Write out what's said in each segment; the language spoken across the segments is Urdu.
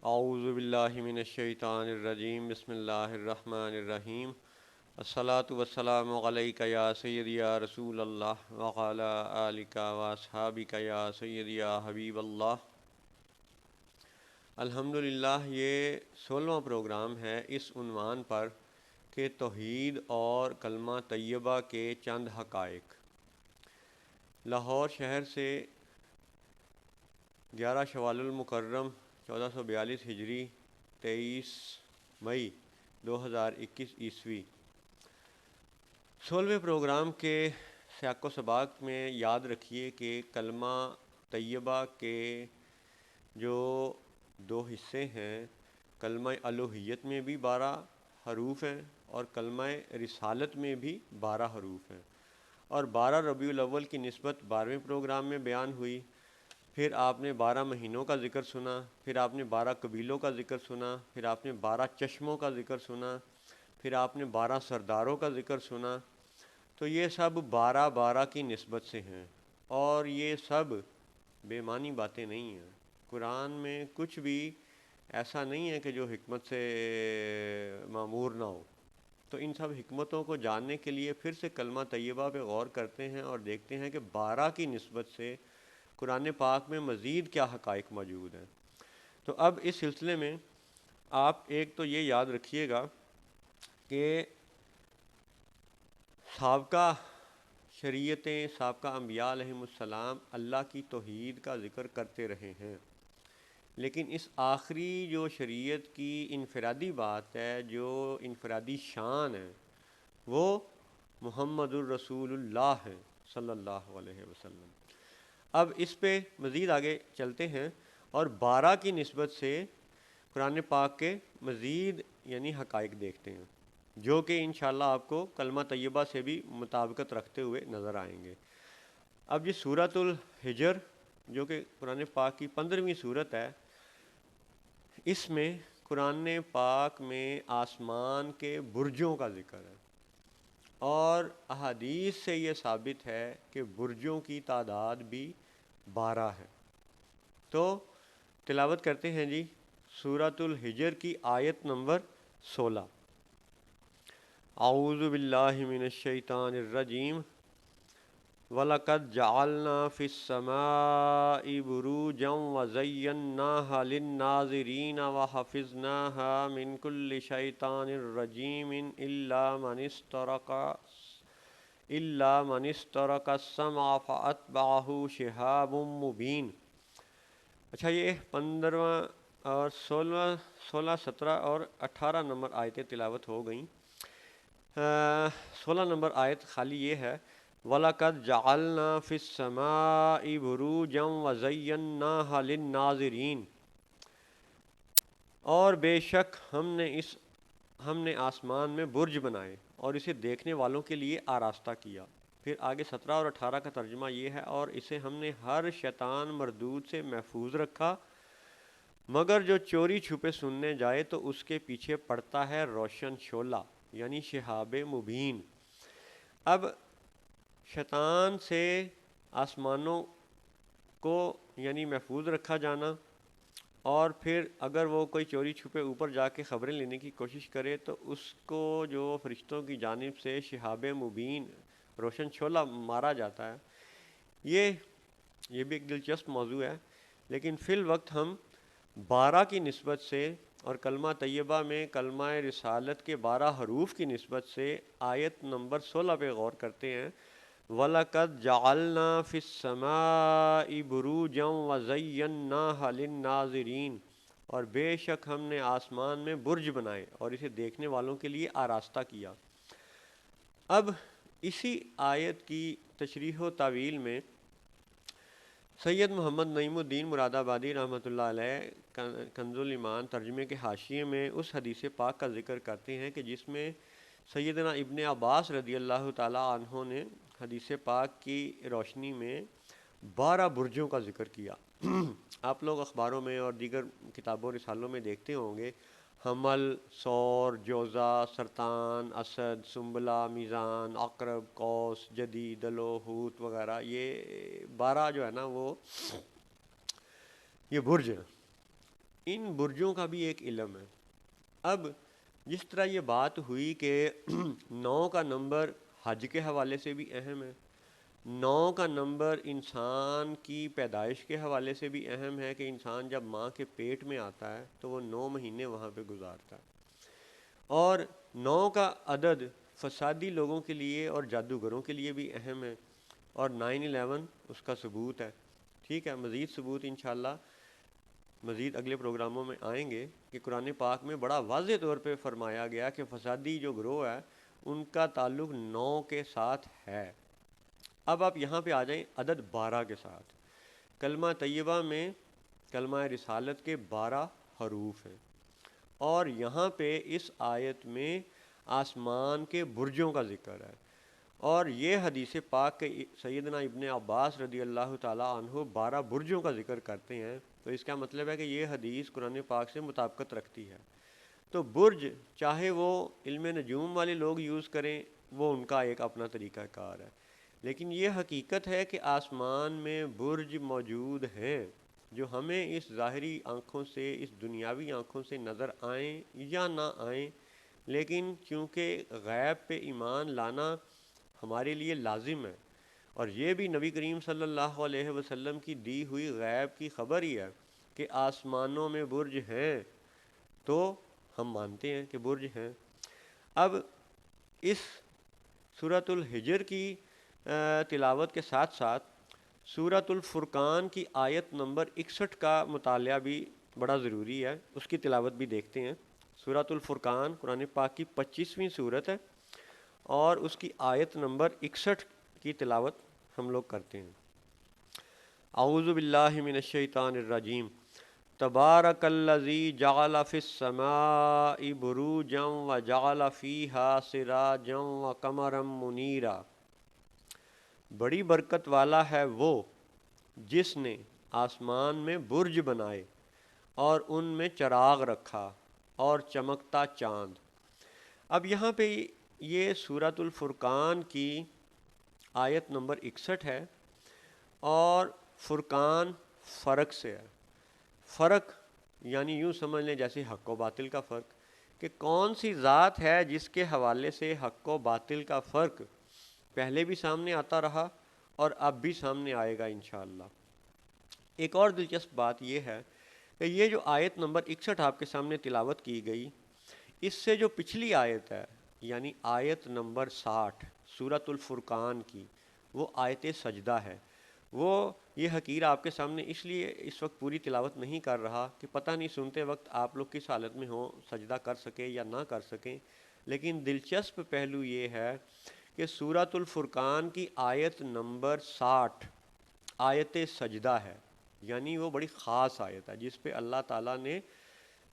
اعوذ باللہ من الشیطان الرجیم بسم اللہ الرحمن الرحیم الصلاۃ والسلام علیک یا سیدی یا رسول اللہ وعلی آلک واصحابک یا سیدی یا حبیب اللہ۔ الحمدللہ یہ 16واں پروگرام ہے اس عنوان پر کہ توحید اور کلمہ طیبہ کے چند حقائق۔ لاہور شہر سے 11 شوال المکرم 1442 ہجری 23 مئی 2021 عیسوی 16ویں پروگرام کے سیاق و سباق میں یاد رکھیے کہ کلمہ طیبہ کے جو دو حصے ہیں، کلمہ الوہیت میں بھی 12 حروف ہیں اور کلمہ رسالت میں بھی 12 حروف ہیں، اور 12 ربیع الاول کی نسبت 12ویں پروگرام میں بیان ہوئی۔ پھر آپ نے 12 مہینوں کا ذکر سنا، پھر آپ نے 12 قبیلوں کا ذکر سنا، پھر آپ نے 12 چشموں کا ذکر سنا، پھر آپ نے 12 سرداروں کا ذکر سنا۔ تو یہ سب 12 12 کی نسبت سے ہیں، اور یہ سب بے معنی باتیں نہیں ہیں۔ قرآن میں کچھ بھی ایسا نہیں ہے کہ جو حکمت سے معمور نہ ہو۔ تو ان سب حکمتوں کو جاننے کے لیے پھر سے کلمہ طیبہ پہ غور کرتے ہیں اور دیکھتے ہیں کہ 12 کی نسبت سے قرآن پاک میں مزید کیا حقائق موجود ہیں۔ تو اب اس سلسلے میں آپ ایک تو یہ یاد رکھیے گا کہ سابقہ شریعتیں، سابقہ انبیاء علیہم السلام اللہ کی توحید کا ذکر کرتے رہے ہیں، لیکن اس آخری جو شریعت کی انفرادی بات ہے، جو انفرادی شان ہے، وہ محمد الرسول اللہ ہے صلی اللہ علیہ وسلم۔ اب اس پہ مزید آگے چلتے ہیں اور 12 کی نسبت سے قرآن پاک کے مزید یعنی حقائق دیکھتے ہیں، جو کہ انشاءاللہ آپ کو کلمہ طیبہ سے بھی مطابقت رکھتے ہوئے نظر آئیں گے۔ اب یہ سورۃ الحجر جو کہ قرآن پاک کی 15ویں سورت ہے، اس میں قرآن پاک میں آسمان کے برجوں کا ذکر ہے، اور احادیث سے یہ ثابت ہے کہ برجوں کی تعداد بھی 12 ہے۔ تو تلاوت کرتے ہیں جی سورۃ الحجر کی آیت نمبر 16۔ اعوذ باللہ من الشیطان الرجیم وَلَقَدْ جَعَلْنَا فِي السَّمَاءِ بُرُوجًا وَزَيَّنَّاهَا لِلنَّاظِرِينَ وَحَفِظْنَاهَا مِنْ كُلِّ شَيْطَانٍ رَجِيمٍ إِلَّا مَنِ اسْتَرَقَ السَّمْعَ فَأَتْبَعَهُ شِهَابٌ مُبِينٌ۔ اچھا، یہ 15واں اور 16، 17 اور 18 نمبر آیتیں تلاوت ہو گئیں۔ 16 نمبر آیت خالی یہ ہے وَلَقَدْ جَعَلْنَا فِي السَّمَاءِ بُرُوجًا وَزَيَّنَّاهَا لِلنَّاظِرِينَ، اور بے شک ہم نے آسمان میں برج بنائے اور اسے دیکھنے والوں کے لیے آراستہ کیا۔ پھر آگے 17 اور 18 کا ترجمہ یہ ہے اور اسے ہم نے ہر شیطان مردود سے محفوظ رکھا، مگر جو چوری چھپے سننے جائے تو اس کے پیچھے پڑتا ہے روشن شعلہ یعنی شہاب مبین۔ اب شیطان سے آسمانوں کو یعنی محفوظ رکھا جانا، اور پھر اگر وہ کوئی چوری چھپے اوپر جا کے خبریں لینے کی کوشش کرے تو اس کو جو فرشتوں کی جانب سے شہاب مبین روشن شعلہ مارا جاتا ہے۔ یہ بھی ایک دلچسپ موضوع ہے، لیکن فی الوقت ہم 12 کی نسبت سے اور کلمہ طیبہ میں کلمہ رسالت کے 12 حروف کی نسبت سے آیت نمبر 16 پہ غور کرتے ہیں۔ وَلَقَدْ جَعَلْنَا فِي السَّمَاءِ بُرُوجًا وَزَيَّنَّاهَا لِلنَّاظِرِينَ، اور بے شک ہم نے آسمان میں برج بنائے اور اسے دیکھنے والوں کے لیے آراستہ کیا۔ اب اسی آیت کی تشریح و تعویل میں سید محمد نعیم الدین مراد آبادی رحمۃ اللہ علیہ کنز الایمان ترجمے کے حاشیے میں اس حدیث پاک کا ذکر کرتے ہیں کہ جس میں سیدنا ابن عباس رضی اللہ تعالیٰ عنہ نے حدیث پاک کی روشنی میں 12 برجوں کا ذکر کیا۔ آپ لوگ اخباروں میں اور دیگر کتابوں رسالوں میں دیکھتے ہوں گے حمل، ثور، جوزہ، سرطان، اسد، سنبلہ، میزان، عقرب، قوس، جدی، دلو، حوت وغیرہ، یہ 12 جو ہے نا وہ یہ برج ہیں۔ ان برجوں کا بھی ایک علم ہے۔ اب جس طرح یہ بات ہوئی کہ 9 کا نمبر حج کے حوالے سے بھی اہم ہے، 9 کا نمبر انسان کی پیدائش کے حوالے سے بھی اہم ہے کہ انسان جب ماں کے پیٹ میں آتا ہے تو وہ 9 مہینے وہاں پہ گزارتا ہے، اور 9 کا عدد فسادی لوگوں کے لیے اور جادوگروں کے لیے بھی اہم ہے، اور 9/11 اس کا ثبوت ہے۔ ٹھیک ہے، مزید ثبوت انشاءاللہ مزید اگلے پروگراموں میں آئیں گے کہ قرآن پاک میں بڑا واضح طور پہ فرمایا گیا کہ فسادی جو گروہ ہے ان کا تعلق 9 کے ساتھ ہے۔ اب آپ یہاں پہ آ جائیں عدد 12 کے ساتھ۔ کلمہ طیبہ میں کلمہ رسالت کے 12 حروف ہیں، اور یہاں پہ اس آیت میں آسمان کے برجوں کا ذکر ہے، اور یہ حدیث پاک کے سیدنا ابن عباس رضی اللہ تعالیٰ عنہ 12 برجوں کا ذکر کرتے ہیں، تو اس کا مطلب ہے کہ یہ حدیث قرآن پاک سے مطابقت رکھتی ہے۔ تو برج چاہے وہ علم نجوم والے لوگ یوز کریں، وہ ان کا ایک اپنا طریقہ کار ہے، لیکن یہ حقیقت ہے کہ آسمان میں برج موجود ہیں جو ہمیں اس ظاہری آنکھوں سے، اس دنیاوی آنکھوں سے نظر آئیں یا نہ آئیں، لیکن چونکہ غیب پہ ایمان لانا ہمارے لیے لازم ہے، اور یہ بھی نبی کریم صلی اللہ علیہ وسلم کی دی ہوئی غیب کی خبر ہی ہے کہ آسمانوں میں برج ہیں، تو ہم مانتے ہیں کہ برج ہیں۔ اب اس سورۃ الحجر کی تلاوت کے ساتھ ساتھ سورۃ الفرقان کی آیت نمبر 61 کا مطالعہ بھی بڑا ضروری ہے، اس کی تلاوت بھی دیکھتے ہیں۔ سورۃ الفرقان قرآن پاک کی 25ویں سورت ہے، اور اس کی آیت نمبر 61 کی تلاوت ہم لوگ کرتے ہیں۔ اعوذ باللہ من الشیطان الرجیم۔ تبارک الذی جعل فی السماء بروجا وجعل فیہا سراجا وقمرا منیرا۔ بڑی برکت والا ہے وہ جس نے آسمان میں برج بنائے اور ان میں چراغ رکھا اور چمکتا چاند۔ اب یہاں پہ یہ سورۃ الفرقان کی آیت نمبر 61 ہے، اور فرقان فرق سے ہے۔ فرق یعنی یوں سمجھ لیں جیسے حق و باطل کا فرق، کہ کون سی ذات ہے جس کے حوالے سے حق و باطل کا فرق پہلے بھی سامنے آتا رہا اور اب بھی سامنے آئے گا انشاءاللہ۔ ایک اور دلچسپ بات یہ ہے کہ یہ جو آیت نمبر 61 آپ کے سامنے تلاوت کی گئی، اس سے جو پچھلی آیت ہے یعنی آیت نمبر 60 سورۃ الفرقان کی، وہ آیت سجدہ ہے۔ وہ یہ حقیر آپ کے سامنے اس لیے اس وقت پوری تلاوت نہیں کر رہا کہ پتہ نہیں سنتے وقت آپ لوگ کس حالت میں ہوں، سجدہ کر سکیں یا نہ کر سکیں، لیکن دلچسپ پہلو یہ ہے کہ سورۃ الفرقان کی آیت نمبر 60 آیت سجدہ ہے، یعنی وہ بڑی خاص آیت ہے جس پہ اللہ تعالیٰ نے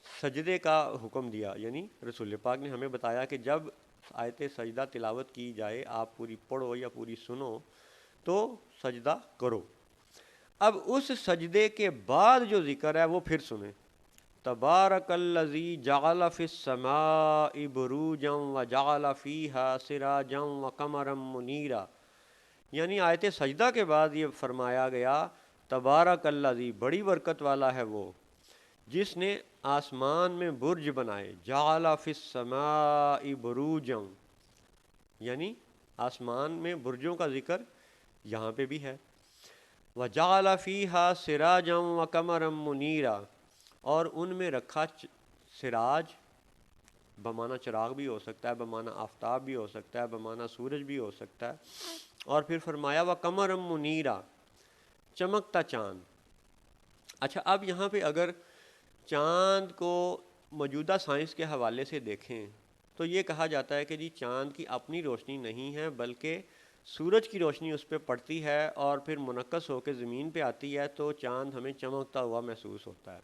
سجدے کا حکم دیا، یعنی رسول پاک نے ہمیں بتایا کہ جب آیت سجدہ تلاوت کی جائے، آپ پوری پڑھو یا پوری سنو، تو سجدہ کرو۔ اب اس سجدے کے بعد جو ذکر ہے وہ پھر سنیں۔ تبارک الذی جعل فی السماء بروجا وجعل فیہا سراجا وقمرا منیرا، یعنی آیت سجدہ کے بعد یہ فرمایا گیا تبارک الذی، بڑی برکت والا ہے وہ جس نے آسمان میں برج بنائے، جعل فی السماء بروجا، یعنی آسمان میں برجوں کا ذکر یہاں پہ بھی ہے، وجعل فیہا سراجا وقمرا منیرا، اور ان میں رکھا سراج، بمانا چراغ بھی ہو سکتا ہے، بمانا آفتاب بھی ہو سکتا ہے، بمانا سورج بھی ہو سکتا ہے، اور پھر فرمایا وقمرا منیرا، چمکتا چاند۔ اچھا، اب یہاں پہ اگر چاند کو موجودہ سائنس کے حوالے سے دیکھیں تو یہ کہا جاتا ہے کہ جی چاند کی اپنی روشنی نہیں ہے، بلکہ سورج کی روشنی اس پہ پڑتی ہے اور پھر منعکس ہو کے زمین پہ آتی ہے، تو چاند ہمیں چمکتا ہوا محسوس ہوتا ہے۔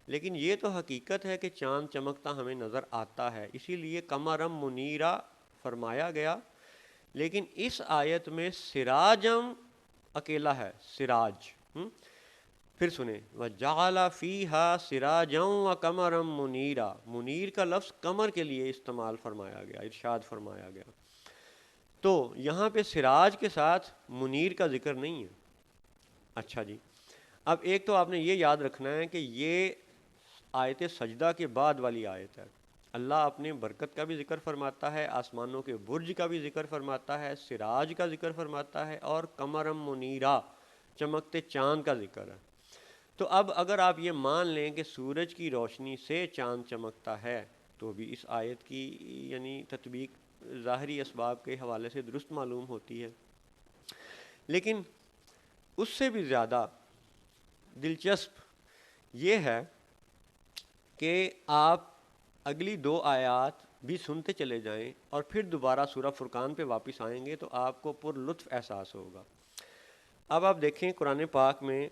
لیکن یہ تو حقیقت ہے کہ چاند چمکتا ہمیں نظر آتا ہے، اسی لیے قمرم منیرا فرمایا گیا، لیکن اس آیت میں سراجم اکیلا ہے، سراج۔ پھر سنیں، وَجَعَلَ فِيهَا سِرَاجًا وَقَمَرًا مُنِيرًا، منیر کا لفظ قمر کے لیے استعمال فرمایا گیا، ارشاد فرمایا گیا۔ تو یہاں پہ سراج کے ساتھ منیر کا ذکر نہیں ہے۔ اچھا جی، اب ایک تو آپ نے یہ یاد رکھنا ہے کہ یہ آیت سجدہ کے بعد والی آیت ہے۔ اللہ اپنے برکت کا بھی ذکر فرماتا ہے، آسمانوں کے برج کا بھی ذکر فرماتا ہے، سراج کا ذکر فرماتا ہے، اور قمرم منیرا، چمکتے چاند کا ذکر ہے۔ تو اب اگر آپ یہ مان لیں کہ سورج کی روشنی سے چاند چمکتا ہے تو بھی اس آیت کی یعنی تطبیق ظاہری اسباب کے حوالے سے درست معلوم ہوتی ہے۔ لیکن اس سے بھی زیادہ دلچسپ یہ ہے کہ آپ اگلی 2 آیات بھی سنتے چلے جائیں اور پھر دوبارہ سورہ فرقان پہ واپس آئیں گے تو آپ کو پر لطف احساس ہوگا۔ اب آپ دیکھیں قرآن پاک میں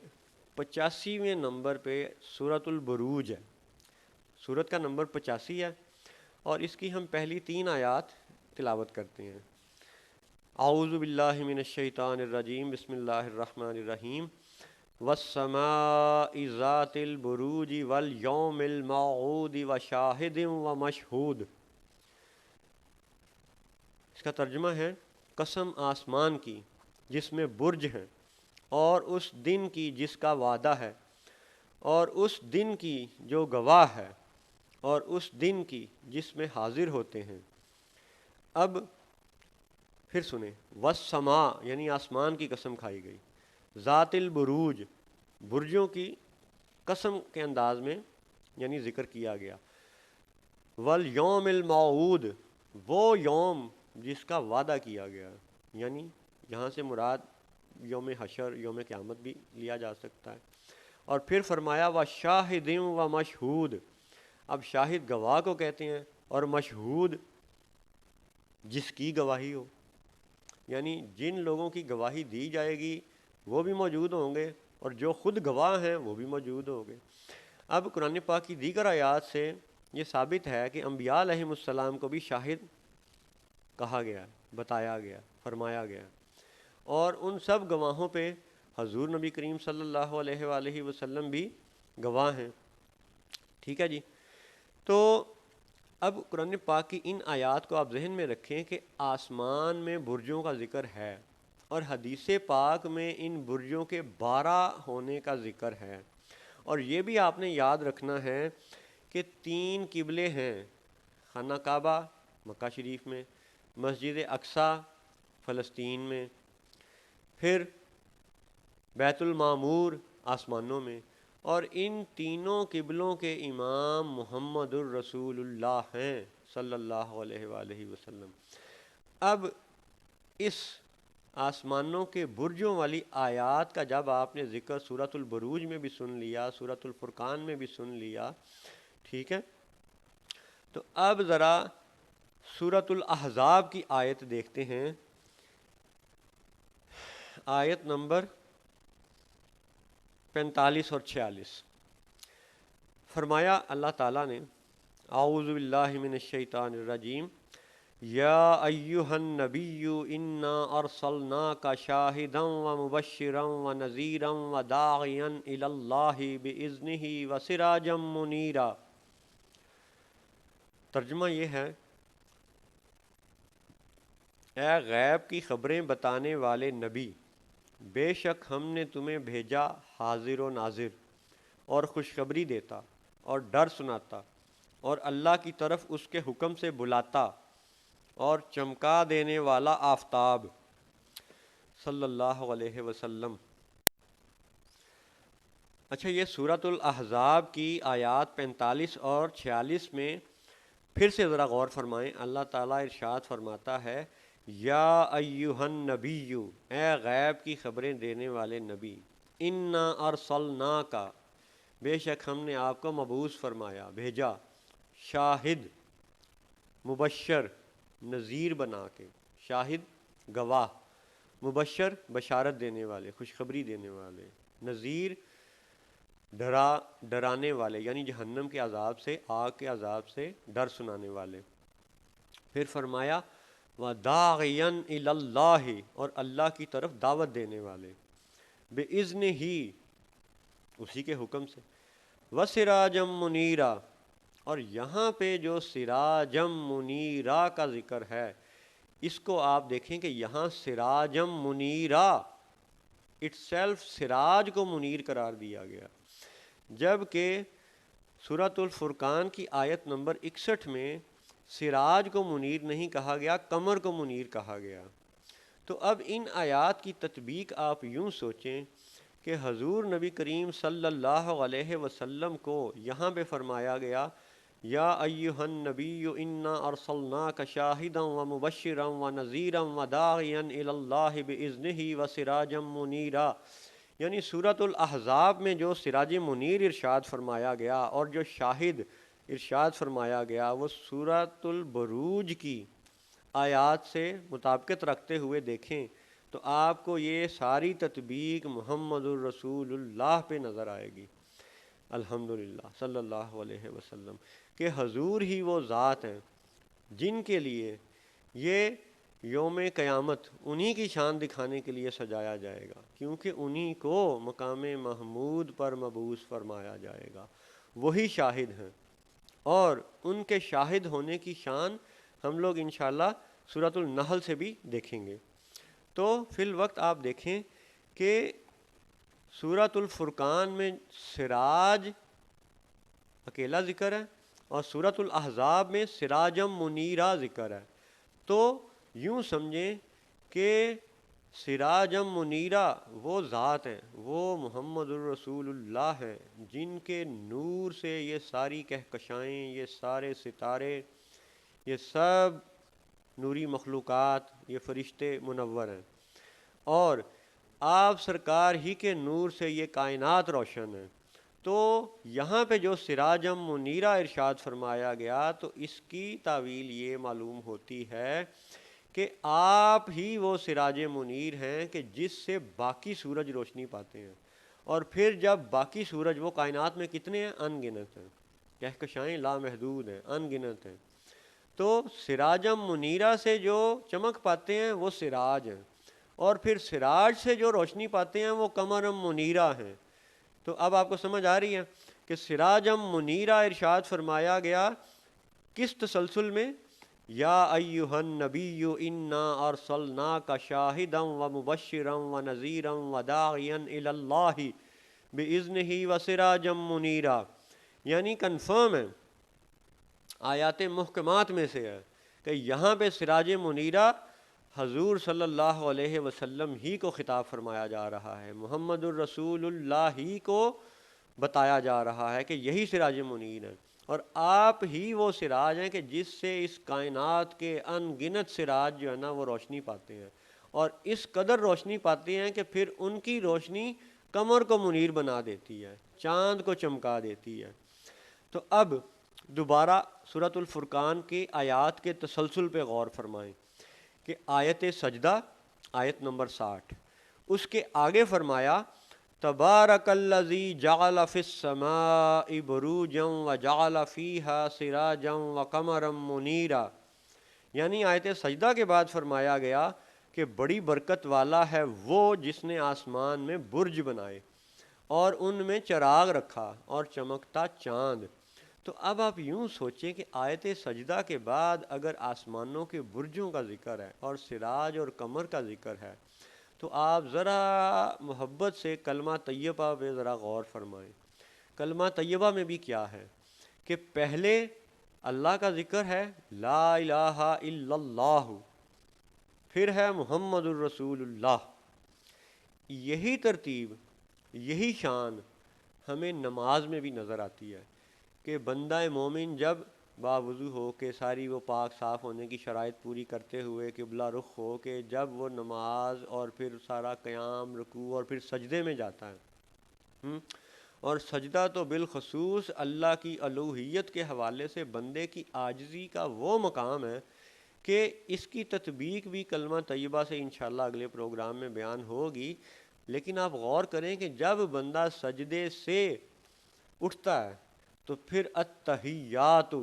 85ویں نمبر پہ سورۃ البروج ہے، سورت کا نمبر 85 ہے، اور اس کی ہم پہلی 3 آیات تلاوت کرتے ہیں۔ اعوذ باللہ من الشیطان الرجیم، بسم اللہ الرحمن الرحیم۔ والسماء ذات البروج والیوم الموعود وشاہد ومشہود۔ اس کا ترجمہ ہے قسم آسمان کی جس میں برج ہیں، اور اس دن کی جس کا وعدہ ہے، اور اس دن کی جو گواہ ہے، اور اس دن کی جس میں حاضر ہوتے ہیں۔ اب پھر سنیں، والسماء یعنی آسمان کی قسم کھائی گئی، ذات البروج برجوں کی قسم کے انداز میں یعنی ذکر کیا گیا، والیوم الموعود وہ یوم جس کا وعدہ کیا گیا، یعنی یہاں سے مراد یوم حشر، یوم قیامت بھی لیا جا سکتا ہے۔ اور پھر فرمایا وشاہد ومشہود، اب شاہد گواہ کو کہتے ہیں، اور مشہود جس کی گواہی ہو، یعنی جن لوگوں کی گواہی دی جائے گی وہ بھی موجود ہوں گے، اور جو خود گواہ ہیں وہ بھی موجود ہوں گے۔ اب قرآن پاک کی دیگر آیات سے یہ ثابت ہے کہ انبیاء علیہ السلام کو بھی شاہد کہا گیا، بتایا گیا، فرمایا گیا، اور ان سب گواہوں پہ حضور نبی کریم صلی اللہ علیہ وآلہ وسلم بھی گواہ ہیں۔ ٹھیک ہے جی، تو اب قرآن پاک کی ان آیات کو آپ ذہن میں رکھیں کہ آسمان میں برجوں کا ذکر ہے، اور حدیث پاک میں ان برجوں کے 12 ہونے کا ذکر ہے، اور یہ بھی آپ نے یاد رکھنا ہے کہ 3 قبلے ہیں، خانہ کعبہ مکہ شریف میں، مسجد اقصی فلسطین میں، پھر بیت المعمور آسمانوں میں، اور ان تینوں قبلوں کے امام محمد الرسول اللہ ہیں صلی اللہ علیہ وآلہ وسلم۔ اب اس آسمانوں کے برجوں والی آیات کا جب آپ نے ذکر سورۃ البروج میں بھی سن لیا، سورۃ الفرقان میں بھی سن لیا، ٹھیک ہے، تو اب ذرا سورۃ الاحزاب کی آیت دیکھتے ہیں، آیت نمبر 45 اور 46۔ فرمایا اللہ تعالیٰ نے، اعوذ باللہ من الشیطان الرجیم، یا ایہا النبی انا ارسلناک شاہدا ومبشرا ونذیرا وداعیا الی اللہ باذنہ وسراجا منیرا۔ ترجمہ یہ ہے، اے غیب کی خبریں بتانے والے نبی، بے شک ہم نے تمہیں بھیجا حاضر و ناظر، اور خوشخبری دیتا، اور ڈر سناتا، اور اللہ کی طرف اس کے حکم سے بلاتا، اور چمکا دینے والا آفتاب، صلی اللہ علیہ وسلم۔ اچھا، یہ سورۃ الاحزاب کی آیات 45 اور 46 میں پھر سے ذرا غور فرمائیں۔ اللہ تعالیٰ ارشاد فرماتا ہے، یا ایہا النبی، اے غیب کی خبریں دینے والے نبی، انا ارسلناک، بے شک ہم نے آپ کو مبعوث فرمایا، بھیجا، شاہد، مبشر، نذیر بنا کے، شاہد گواہ، مبشر بشارت دینے والے، خوشخبری دینے والے، نذیر ڈرانے والے، یعنی جہنم کے عذاب سے، آگ کے عذاب سے ڈر سنانے والے۔ پھر فرمایا وَدَاعِيًا إِلَى اللَّهِ، اور اللہ کی طرف دعوت دینے والے، بِإِذْنِهِ، اسی کے حکم سے، وَسِرَاجًا مُنِيرًا، اور یہاں پہ جو سراجم منیرا کا ذکر ہے، اس کو آپ دیکھیں کہ یہاں سراجم منیرا اٹ سیلف سراج کو منیر قرار دیا گیا، جبکہ سورۃ الفرقان کی آیت نمبر 61 میں سراج کو منیر نہیں کہا گیا، قمر کو منیر کہا گیا۔ تو اب ان آیات کی تطبیق آپ یوں سوچیں کہ حضور نبی کریم صلی اللہ علیہ وسلم کو یہاں پہ فرمایا گیا یا ایہا النبی انا ارسلناک شاہدا ومبشرا ونذیرا وداعیا الی اللہ باذنہ وسراجا منیرا، یعنی سورۃ الاحزاب میں جو سراج منیر ارشاد فرمایا گیا اور جو شاہد ارشاد فرمایا گیا وہ سورۃ البروج کی آیات سے مطابقت رکھتے ہوئے دیکھیں تو آپ کو یہ ساری تطبیق محمد الرسول اللہ پہ نظر آئے گی، الحمدللہ صلی اللہ علیہ وسلم، کہ حضور ہی وہ ذات ہیں جن کے لیے یہ یوم قیامت انہی کی شان دکھانے کے لیے سجایا جائے گا، کیونکہ انہی کو مقام محمود پر مبعوث فرمایا جائے گا، وہی شاہد ہیں، اور ان کے شاہد ہونے کی شان ہم لوگ انشاءاللہ سورۃ النحل سے بھی دیکھیں گے۔ تو فی الوقت آپ دیکھیں کہ سورۃ الفرقان میں سراج اکیلا ذکر ہے اور سورۃ الاحزاب میں سراجم منیرہ ذکر ہے، تو یوں سمجھیں کہ سراجم منیرہ وہ ذات ہیں، وہ محمد الرسول اللہ ہیں جن کے نور سے یہ ساری کہکشائیں، یہ سارے ستارے، یہ سب نوری مخلوقات، یہ فرشتے منور ہیں، اور آپ سرکار ہی کے نور سے یہ کائنات روشن ہے۔ تو یہاں پہ جو سراجم منیرہ ارشاد فرمایا گیا تو اس کی تعویل یہ معلوم ہوتی ہے کہ آپ ہی وہ سراج منیر ہیں کہ جس سے باقی سورج روشنی پاتے ہیں، اور پھر جب باقی سورج، وہ کائنات میں کتنے ہیں؟ ان گنت ہیں، کہکشائیں لامحدود ہیں، ان گنت ہیں، تو سراجم منیرہ سے جو چمک پاتے ہیں وہ سراج ہیں، اور پھر سراج سے جو روشنی پاتے ہیں وہ قمرم منیرہ ہیں۔ تو اب آپ کو سمجھ آ رہی ہے کہ سراجم منیرہ ارشاد فرمایا گیا کس تسلسل میں؟ یا ایہا النبی انا ارسلناک شاہدا ومبشرا ونذیرا وداعیا الی اللہ باذنہ وسراجا منیرا، یعنی کنفرم ہے، آیات محکمات میں سے ہے کہ یہاں پہ سراج منیرہ حضور صلی اللہ علیہ وسلم ہی کو خطاب فرمایا جا رہا ہے، محمد الرسول اللہ ہی کو بتایا جا رہا ہے کہ یہی سراج منیر ہے، اور آپ ہی وہ سراج ہیں کہ جس سے اس کائنات کے ان گنت سراج جو ہے نا وہ روشنی پاتے ہیں، اور اس قدر روشنی پاتے ہیں کہ پھر ان کی روشنی قمر کو منیر بنا دیتی ہے، چاند کو چمکا دیتی ہے۔ تو اب دوبارہ سورۃ الفرقان کی آیات کے تسلسل پہ غور فرمائیں کہ آیت سجدہ آیت نمبر 60، اس کے آگے فرمایا تبارک الذی جعل فی السماء بروجا وجعل فیہا سراجا وقمرا منیرا، یعنی آیت سجدہ کے بعد فرمایا گیا کہ بڑی برکت والا ہے وہ جس نے آسمان میں برج بنائے اور ان میں چراغ رکھا اور چمکتا چاند۔ تو اب آپ یوں سوچیں کہ آیت سجدہ کے بعد اگر آسمانوں کے برجوں کا ذکر ہے اور سراج اور قمر کا ذکر ہے تو آپ ذرا محبت سے کلمہ طیبہ پہ ذرا غور فرمائیں۔ کلمہ طیبہ میں بھی کیا ہے کہ پہلے اللہ کا ذکر ہے لا الہ الا اللہ، پھر ہے محمد الرسول اللہ، یہی ترتیب، یہی شان ہمیں نماز میں بھی نظر آتی ہے کہ بندہ مومن جب باوضو ہو کے ساری وہ پاک صاف ہونے کی شرائط پوری کرتے ہوئے قبلہ رخ ہو کے جب وہ نماز اور پھر سارا قیام، رکوع اور پھر سجدے میں جاتا ہے، اور سجدہ تو بالخصوص اللہ کی الوہیت کے حوالے سے بندے کی عاجزی کا وہ مقام ہے کہ اس کی تطبیق بھی کلمہ طیبہ سے انشاءاللہ اگلے پروگرام میں بیان ہوگی، لیکن آپ غور کریں کہ جب بندہ سجدے سے اٹھتا ہے تو پھر التحیات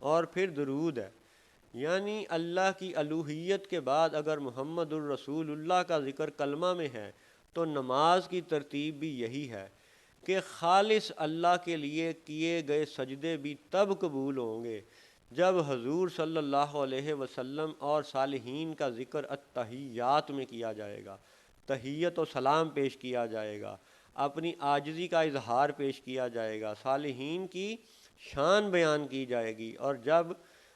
اور پھر درود ہے، یعنی اللہ کی الوہیت کے بعد اگر محمد الرسول اللہ کا ذکر کلمہ میں ہے تو نماز کی ترتیب بھی یہی ہے کہ خالص اللہ کے لیے کیے گئے سجدے بھی تب قبول ہوں گے جب حضور صلی اللہ علیہ وسلم اور صالحین کا ذکر التحیات میں کیا جائے گا، تحیت و سلام پیش کیا جائے گا، اپنی عاجزی کا اظہار پیش کیا جائے گا، صالحین کی شان بیان کی جائے گی، اور جب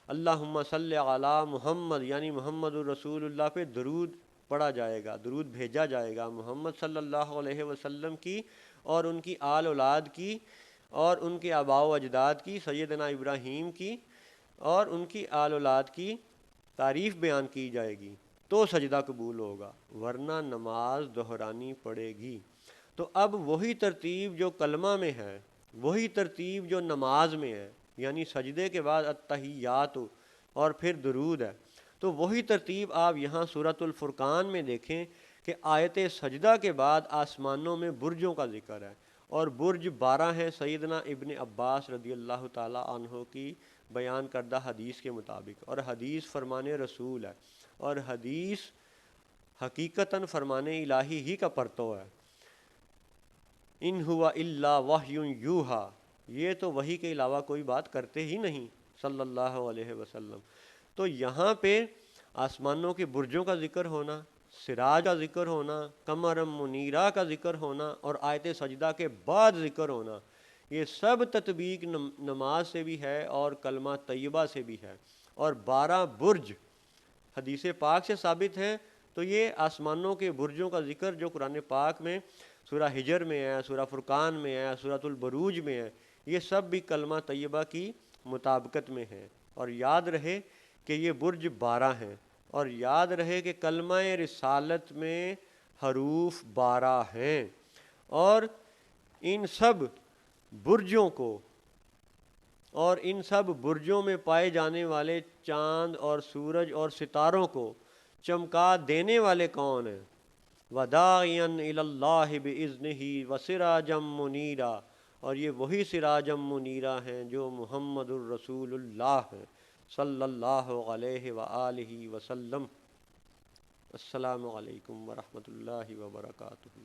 اللہم صلی علی محمد یعنی محمد الرسول اللہ پہ درود پڑھا جائے گا، درود بھیجا جائے گا محمد صلی اللہ علیہ وسلم کی اور ان کی آل اولاد کی اور ان کے آباء و اجداد کی، سیدنا ابراہیم کی اور ان کی آل اولاد کی تعریف بیان کی جائے گی تو سجدہ قبول ہوگا، ورنہ نماز دہرانی پڑے گی۔ تو اب وہی ترتیب جو کلمہ میں ہے، وہی ترتیب جو نماز میں ہے، یعنی سجدے کے بعد التحیات اور پھر درود ہے، تو وہی ترتیب آپ یہاں سورۃ الفرقان میں دیکھیں کہ آیت سجدہ کے بعد آسمانوں میں برجوں کا ذکر ہے، اور برج 12 ہیں سیدنا ابن عباس رضی اللہ تعالی عنہ کی بیان کردہ حدیث کے مطابق، اور حدیث فرمان رسول ہے، اور حدیث حقیقتاً فرمان الہی ہی کا پرتو ہے۔ ان ہوا الا وحی یوحا، یہ تو وحی کے علاوہ کوئی بات کرتے ہی نہیں صلی اللہ علیہ وسلم۔ تو یہاں پہ آسمانوں کے برجوں کا ذکر ہونا، سراج کا ذکر ہونا، قمرم منیرہ کا ذکر ہونا اور آیت سجدہ کے بعد ذکر ہونا، یہ سب تطبیق نماز سے بھی ہے اور کلمہ طیبہ سے بھی ہے۔ اور 12 برج حدیث پاک سے ثابت ہیں، تو یہ آسمانوں کے برجوں کا ذکر جو قرآن پاک میں سورہ حجر میں ہے، سورہ فرقان میں ہے، سورۃ البروج میں ہے، یہ سب بھی کلمہ طیبہ کی مطابقت میں ہے۔ اور یاد رہے کہ یہ برج 12 ہیں، اور یاد رہے کہ کلمہ رسالت میں حروف 12 ہیں، اور ان سب برجوں کو اور ان سب برجوں میں پائے جانے والے چاند اور سورج اور ستاروں کو چمکا دینے والے کون ہیں؟ وَدَاعِيًا إِلَى اللَّهِ بِإِذْنِهِ وَسِرَاجًا مُنِيرًا، اور یہ وہی سراجم منیرہ ہیں جو محمد الرسول اللہ ہیں صلی اللہ علیہ وآلہ وسلم۔ السلام علیکم ورحمۃ اللہ وبرکاتہ۔